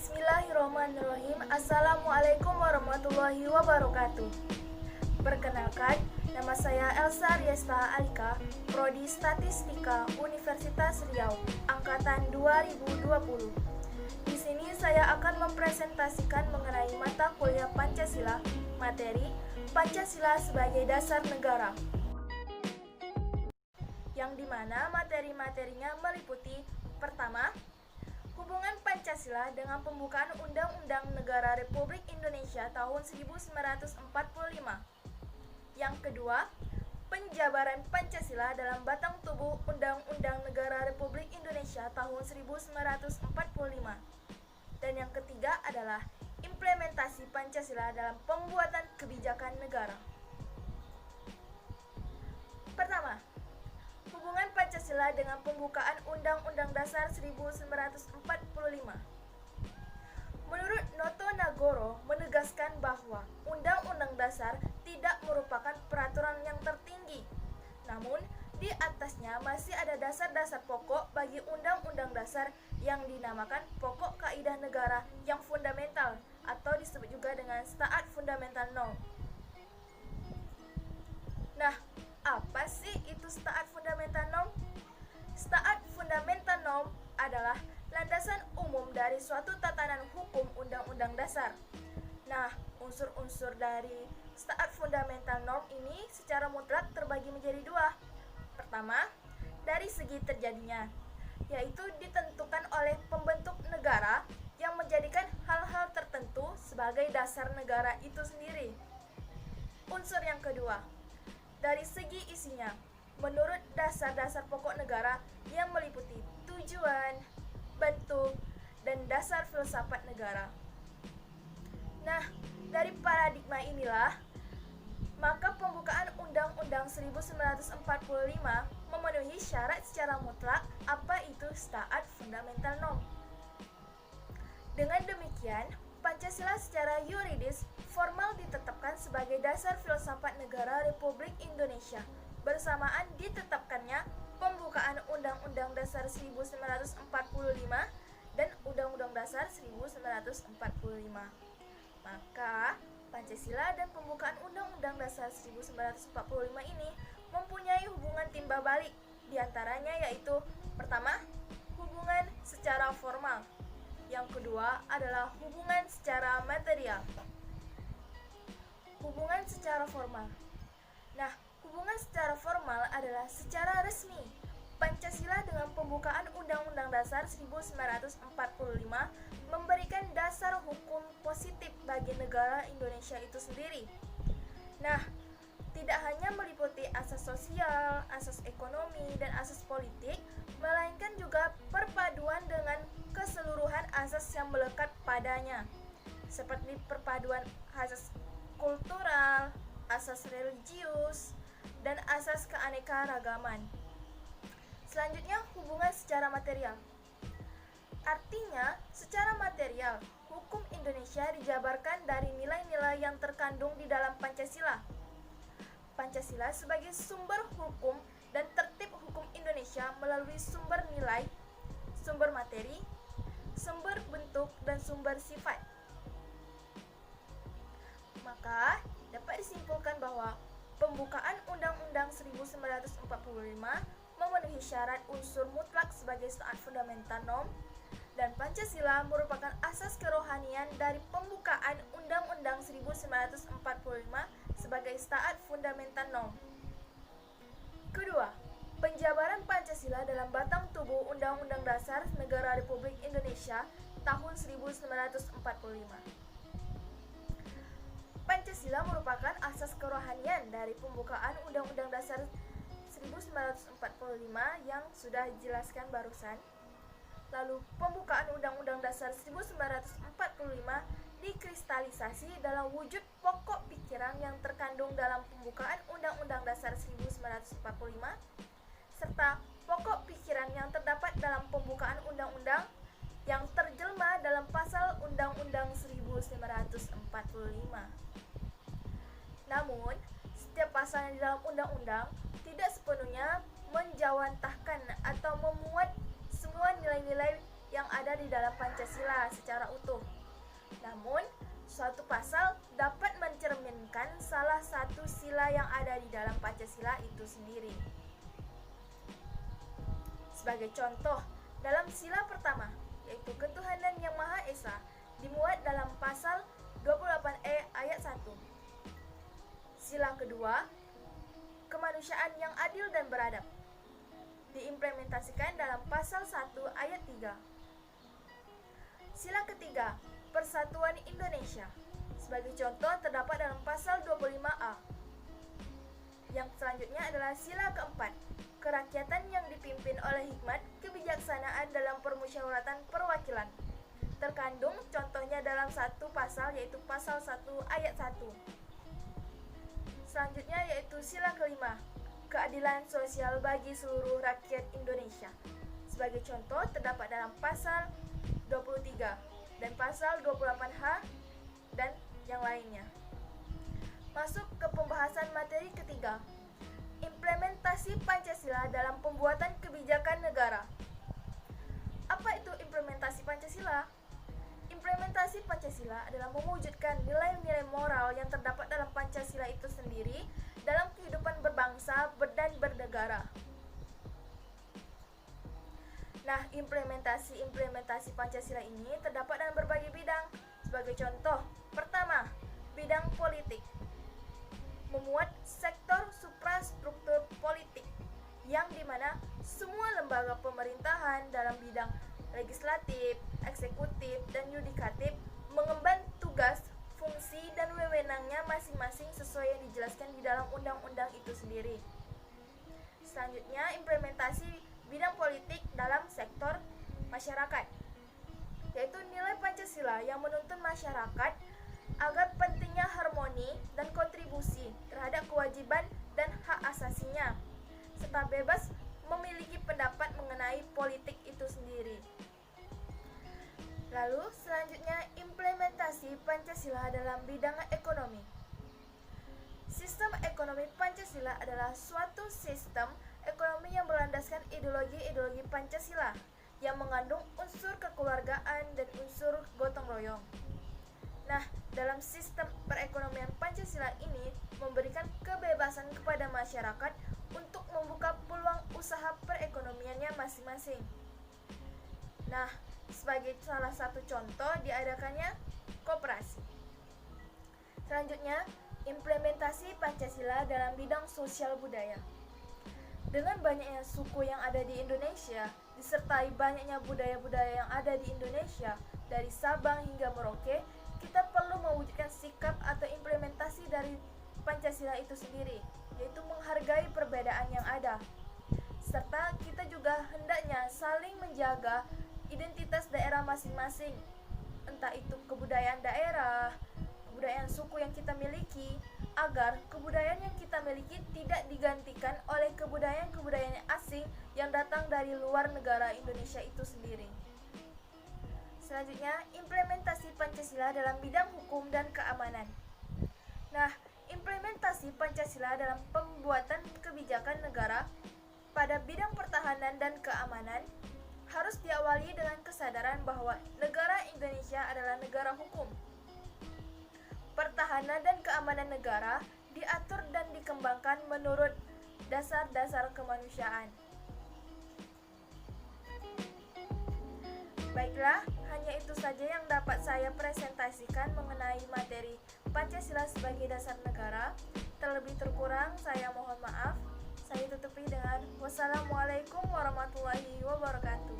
Bismillahirrahmanirrahim. Assalamualaikum warahmatullahi wabarakatuh. Perkenalkan, nama saya Elsa Riesta Alika, Prodi Statistika Universitas Riau, angkatan 2020. Di sini saya akan mempresentasikan mengenai mata kuliah Pancasila, materi Pancasila sebagai dasar negara, yang dimana materi-materinya meliputi: pertama, hubungan Pancasila dengan pembukaan Undang-Undang Negara Republik Indonesia tahun 1945. Yang kedua, penjabaran Pancasila dalam batang tubuh Undang-Undang Negara Republik Indonesia tahun 1945. Dan yang ketiga adalah implementasi Pancasila dalam pembuatan kebijakan negara. Pertama, hubungan Pancasila dengan pembukaan Undang-Undang Dasar 1945. Menurut Noto Nagoro menegaskan bahwa Undang-Undang Dasar tidak merupakan peraturan yang tertinggi. Namun, di atasnya masih ada dasar-dasar pokok bagi Undang-Undang Dasar yang dinamakan pokok kaidah negara yang fundamental atau disebut juga dengan Staat Fundamental Norm. Nah, apa sih itu Staat Fundamental Norm? Staat Fundamental Norm adalah landasan umum dari suatu tatanan hukum Undang-Undang Dasar. Nah, unsur-unsur dari Staat Fundamental Norm ini secara mutlak terbagi menjadi dua. Pertama, dari segi terjadinya, yaitu ditentukan oleh pembentuk negara yang menjadikan hal-hal tertentu sebagai dasar negara itu sendiri. Unsur yang kedua, dari segi isinya, menurut dasar-dasar pokok negara yang meliputi tujuan, bentuk, dan dasar filsafat negara. Nah, dari paradigma inilah, maka pembukaan Undang-Undang 1945 memenuhi syarat secara mutlak apa itu Staat Fundamental Norm. Dengan demikian, Pancasila secara yuridis formal ditetapkan sebagai dasar filsafat negara Republik Indonesia, bersamaan ditetapkannya pembukaan Undang-Undang Dasar 1945 dan Undang-Undang Dasar 1945. Maka, Pancasila dan pembukaan Undang-Undang Dasar 1945 ini mempunyai hubungan timbal balik, diantaranya yaitu: pertama, hubungan secara formal. Yang kedua adalah hubungan secara material. Hubungan secara formal. Nah, hubungan secara formal adalah secara resmi Pancasila dengan pembukaan Undang-Undang Dasar 1945 memberikan dasar hukum positif bagi negara Indonesia itu sendiri. Nah, tidak hanya meliputi asas sosial, asas ekonomi, dan asas politik, melainkan juga perpaduan dengan keseluruhan asas yang melekat padanya, seperti perpaduan asas kultural, asas religius, dan asas keanekaragaman. Selanjutnya, hubungan secara material. Artinya, secara material, hukum Indonesia dijabarkan dari nilai-nilai yang terkandung di dalam Pancasila. Pancasila sebagai sumber hukum dan tertib hukum Indonesia melalui sumber nilai, sumber materi, sumber bentuk, dan sumber sifat. Maka, dapat disimpulkan bahwa pembukaan Undang-Undang 1945 memenuhi syarat unsur mutlak sebagai Staat Fundamental Norm, dan Pancasila merupakan asas kerohanian dari pembukaan Undang-Undang 1945 sebagai Staat Fundamental Norm. Kedua, penjabaran Pancasila dalam batang tubuh Undang-Undang Dasar Negara Republik Indonesia tahun 1945. Pancasila merupakan asas kerohanian dari pembukaan Undang-Undang Dasar 1945 yang sudah dijelaskan barusan. Lalu, pembukaan Undang-Undang Dasar 1945 dikristalisasi dalam wujud pokok pikiran yang terkandung dalam pembukaan Undang-Undang Dasar 1945 serta pokok pikiran yang terdapat dalam pembukaan undang-undang yang terjelma dalam pasal Undang-Undang 1945. Namun, setiap pasal di dalam undang-undang tidak sepenuhnya menjawantahkan atau memuat semua nilai-nilai yang ada di dalam Pancasila secara utuh. Namun, suatu pasal dapat mencerminkan salah satu sila yang ada di dalam Pancasila itu sendiri. Sebagai contoh, dalam sila pertama, yaitu ketuhanan yang Maha Esa, dimuat dalam pasal 28E ayat 1. Sila kedua, kemanusiaan yang adil dan beradab, diimplementasikan dalam pasal 1 ayat 3. Sila ketiga, Persatuan Indonesia, sebagai contoh terdapat dalam pasal 25A. Yang selanjutnya adalah sila keempat, kerakyatan yang dipimpin oleh hikmat kebijaksanaan dalam permusyawaratan perwakilan. Terkandung contohnya dalam satu pasal, yaitu pasal 1 ayat 1. Selanjutnya yaitu sila kelima, keadilan sosial bagi seluruh rakyat Indonesia. Sebagai contoh terdapat dalam pasal 23 dan pasal 28H dan yang lainnya. Masuk ke pembahasan materi ketiga, implementasi Pancasila dalam pembuatan kebijakan negara. Apa itu implementasi Pancasila? Implementasi Pancasila adalah mewujudkan nilai-nilai moral yang terdapat dalam Pancasila itu sendiri dalam kehidupan berbangsa dan bernegara. Nah, implementasi Pancasila ini terdapat dalam berbagai bidang. Sebagai contoh, pertama, bidang politik. Memuat sektor suprastruktur politik, yang dimana semua lembaga pemerintahan dalam bidang legislatif, eksekutif, dan yudikatif mengemban tugas, fungsi, dan wewenangnya masing-masing sesuai yang dijelaskan di dalam undang-undang itu sendiri. Selanjutnya, implementasi bidang politik dalam sektor masyarakat, yaitu nilai Pancasila yang menuntun masyarakat agar pentingnya harmoni dan kontribusi terhadap kewajiban dan hak asasinya, serta bebas memiliki pendapat mengenai politik itu sendiri. Lalu selanjutnya, implementasi Pancasila dalam bidang ekonomi. Sistem ekonomi Pancasila adalah suatu sistem ekonomi yang berlandaskan ideologi Pancasila yang mengandung unsur kekeluargaan dan unsur gotong royong. Nah, dalam sistem perekonomian Pancasila ini memberikan kebebasan kepada masyarakat untuk membuka peluang usaha perekonomiannya masing-masing. Nah, sebagai salah satu contoh diadakannya koperasi. Selanjutnya, implementasi Pancasila dalam bidang sosial budaya. Dengan banyaknya suku yang ada di Indonesia, disertai banyaknya budaya-budaya yang ada di Indonesia, dari Sabang hingga Merauke, kita perlu mewujudkan sikap atau implementasi dari Pancasila itu sendiri, yaitu menghargai perbedaan yang ada. Serta kita juga hendaknya saling menjaga identitas daerah masing-masing, entah itu kebudayaan daerah, kebudayaan suku yang kita miliki, agar kebudayaan yang kita miliki tidak digantikan oleh kebudayaan-kebudayaan asing yang datang dari luar negara Indonesia itu sendiri. Selanjutnya, implementasi Pancasila dalam bidang hukum dan keamanan. Nah, implementasi Pancasila dalam pembuatan kebijakan negara pada bidang pertahanan dan keamanan harus diawali dengan kesadaran bahwa negara Indonesia adalah negara hukum. Pertahanan dan keamanan negara diatur dan dikembangkan menurut dasar-dasar kemanusiaan. Baiklah, hanya itu saja yang dapat saya presentasikan mengenai materi Pancasila sebagai dasar negara. Terlebih terkurang, saya mohon maaf. Saya tutupi dengan wassalamualaikum warahmatullahi wabarakatuh.